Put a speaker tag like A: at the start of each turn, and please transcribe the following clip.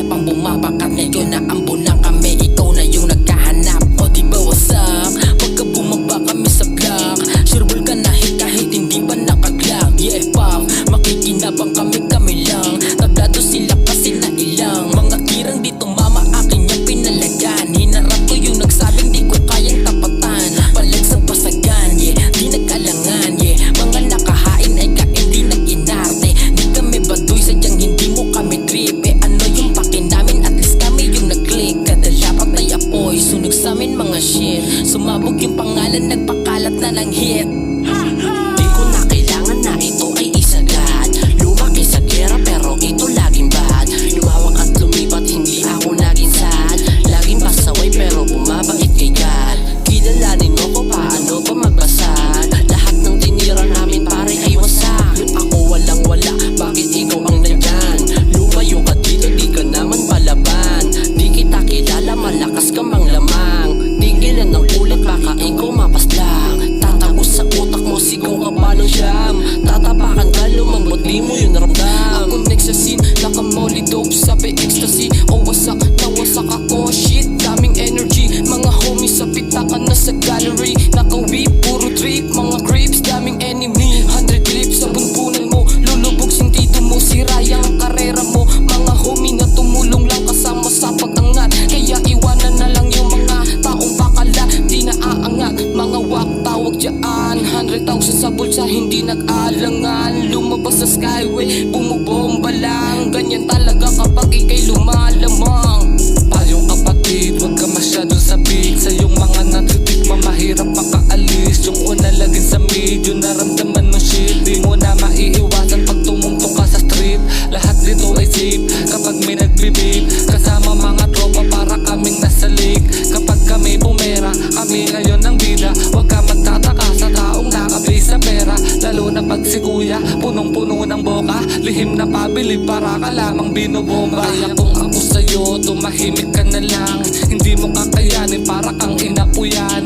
A: pang bumabakat. Ngayon na ambon na kami, ikaw na yung naghahanap. O diba what's up? Pagka bumaba kami sa block, sureball ka na kahit hindi pa nakaglag. Yeah pop, makikinabang kami lang. Tablado sila kasi na ilang mga kirang dito mama akin yung pinalagan. Hinarap ko yung nagsabing di ko kayang tapatan. Palag sa pasagan, yeah, di nag-alangan, yeah. Mga nakahain ay kain, di nag-inarte. Di kami baduy, sadyang hindi mo kami trip. Ano yung pakin namin, at least kami yung nag-click. Kada lapat ay apoy, sunog sa amin mga shit. Sumabog yung pangalan, nagpakalat na ng hit. Di ko na kailangan na ito ay isagad. Lumaki sa gera pero ito laging bad. Lumawak at lumipat, hindi ako naging sad. Laging pasaway pero bumabait kay God. Kilalanin mo ko paano ba magbasad. Lahat ng tinira namin pare ay wasak. Ako walang wala, bakit ikaw ang nandyan? Lumayo ka dito, di ka naman palaban. Di kita kilala, malakas ka mang lamang. Tigilan ng ulit, baka ikaw mapaslang. Tatagos sa utak mo, sigaw ka pa ng siyam. Tatapakan ka, lumambot, di mo yun ramdam.
B: Ako next sa scene, nakamoli dope, sabi ecstasy. O wasak, nawasak ako, shit, daming energy. Mga homies sa pitakan na sa gallery. Naka-whip, puro trip, mga creeps, daming enemy. 100 clips sa bunbunan mo, lulubog sentido mo, sira yung karera mo. Mga homie na tumulong lang kasama sa pag-angat. Kaya iwanan na lang yung mga taong bakala, di na aangat. Mga wak tawag dyan, 100,000 sa bulsa, hindi nag-alangan. Lumabas sa skyway, bumubomba lang. Ganyan talaga kapag ikay lumalamang.
C: Payong kapatid, wag ka masyadong sabik. Sa iyong mga natitikma, mahirap makaalis. Yung una laging sa medyo naramdaman mo shit. Di mo na maiiwasan pag tumungtong ka sa street. Lahat dito ay safe kapag may nagbibib. Kasama mga tropa para kaming nasa lake. Kapag kami pumera, kami ngayon ang bida. Wag ka magtataka sa taong nakabase sa pera. Lalo na pag si kuya, punong-puno ng boka. Lihim na pabili para ka lamang binobomba. Kaya kung ako sa'yo, tumahimik ka na lang. Hindi mo kakayanin, para kang inapuyan.